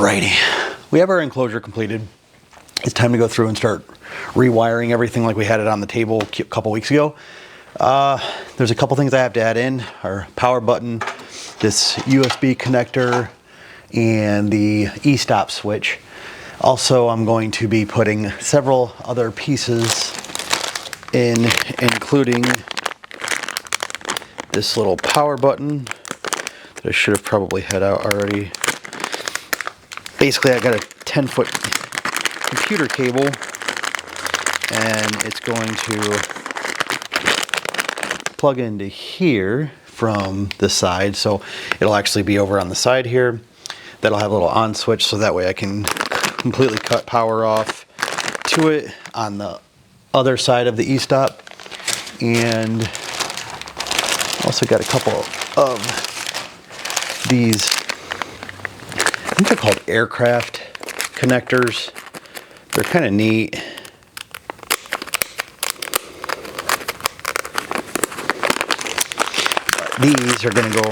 Alrighty, we have our enclosure completed. It's time to go through and start rewiring everything like we had it on the table a couple weeks ago. There's a couple things I have to add in: our power button, this USB connector, and the e-stop switch. Also, I'm going to be putting several other pieces in, including this little power button that I should have probably had out already. Basically, I got a 10-foot computer cable, and it's going to plug into here from the side, so it'll actually be over on the side here. That'll have a little on switch, so that way I can completely cut power off to it on the other side of the e-stop. And also got a couple of these, I think they're called aircraft connectors. They're kind of neat. These are going to go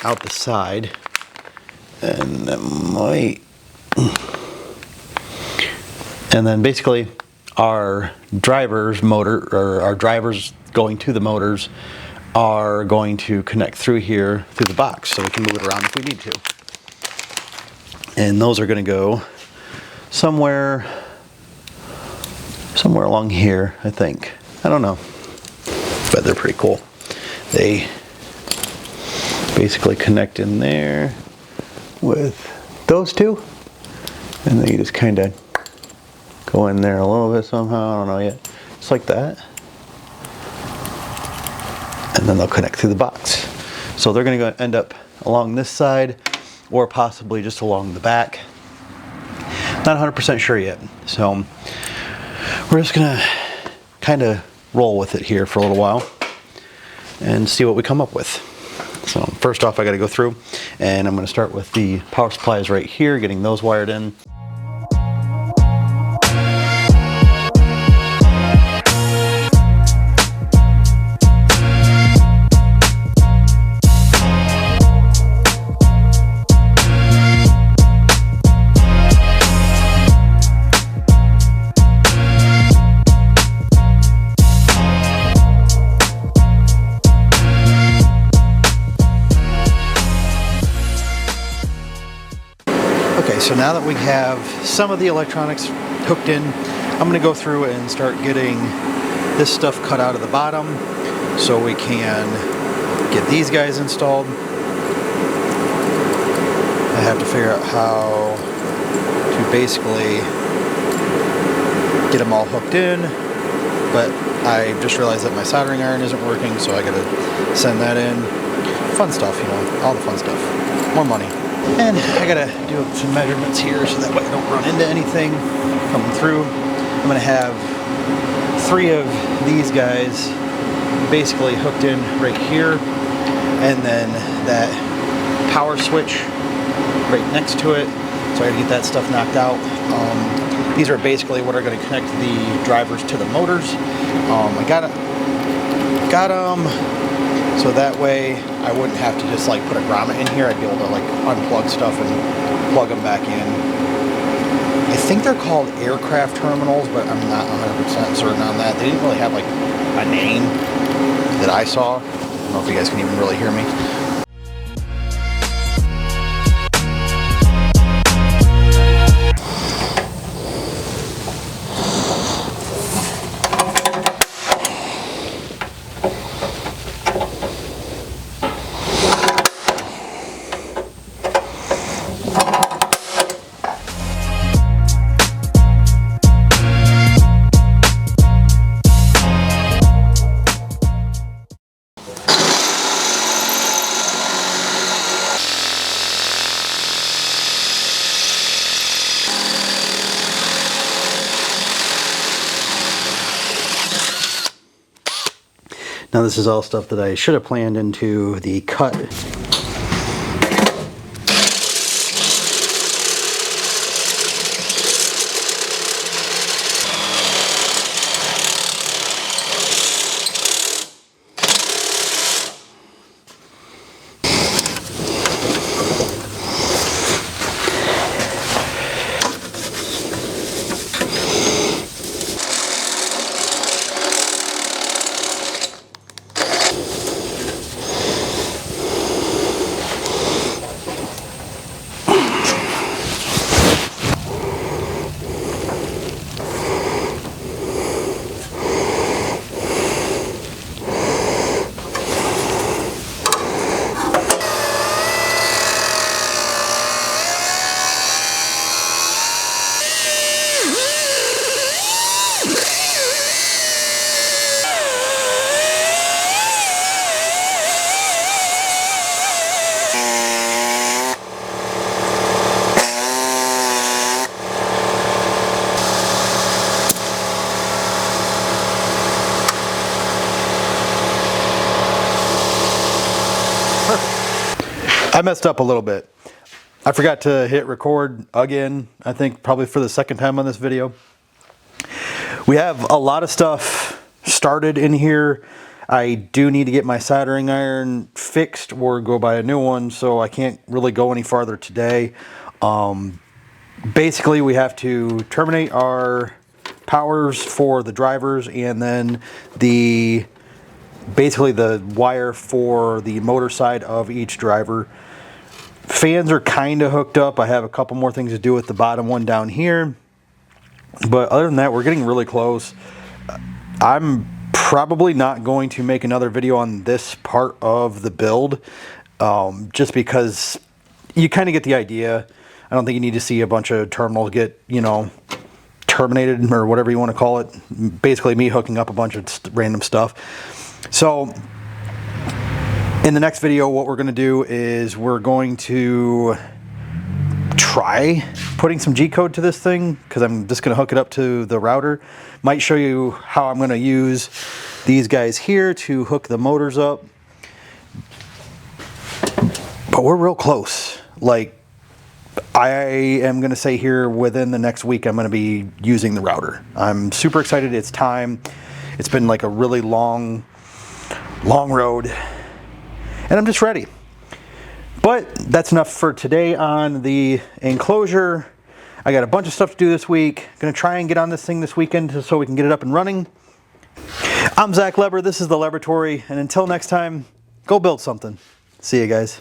out the side, and that might, and then basically our driver's motor, or our drivers going to the motors, are going to connect through here through the box, so we can move it around if we need to. And those are going to go somewhere along here, I think. I don't know, but they're pretty cool. They basically connect in there with those two, and then you just kind of go in there a little bit somehow, I don't know yet, just like that, and then they'll connect through the box. So they're going to end up along this side, or possibly just along the back. Not 100% sure yet, so we're just going to kind of roll with it here for a little while and see what we come up with. So first off, I got to go through, and I'm going to start with the power supplies right here, getting those wired in. Okay, so now that we have some of the electronics hooked in, I'm going to go through and start getting this stuff cut out of the bottom so we can get these guys installed. I have to figure out how to basically get them all hooked in, but I just realized that my soldering iron isn't working, so I got to send that in. Fun stuff, you know, all the fun stuff. More money. And I gotta do some measurements here so that way I don't run into anything coming through. I'm gonna have 3 of these guys basically hooked in right here, and then that power switch right next to it. So I gotta get that stuff knocked out. These are basically what are gonna connect the drivers to the motors. I got them so that way I wouldn't have to just like put a grommet in here. I'd be able to like unplug stuff and plug them back in. I think they're called aircraft terminals, but I'm not 100% certain on that. They didn't really have like a name that I saw. I don't know if you guys can even really hear me. Now this is all stuff that I should have planned into the cut. I messed up a little bit. I forgot to hit record again, I think probably for the second time on this video. We have a lot of stuff started in here. I do need to get my soldering iron fixed or go buy a new one, so I can't really go any farther today. Basically, we have to terminate our powers for the drivers, and then basically the wire for the motor side of each driver. Fans are kind of hooked up. I have a couple more things to do with the bottom one down here, but other than that, we're getting really close. I'm probably not going to make another video on this part of the build, just because you kind of get the idea. I don't think you need to see a bunch of terminals get, you know, terminated or whatever you want to call it. Basically me hooking up a bunch of random stuff. So in the next video, what we're going to do is we're going to try putting some G-code to this thing, because I'm just going to hook it up to the router. Might show you how I'm going to use these guys here to hook the motors up. But we're real close. Like, I am going to say here within the next week I'm going to be using the router. I'm super excited. It's time. It's been like a really long road, and I'm just ready. But that's enough for today on the enclosure. I got a bunch of stuff to do this week. Gonna try and get on this thing this weekend so we can get it up and running. I'm Zach Leber. This is the Laboratory, and until next time, go build something. See you guys.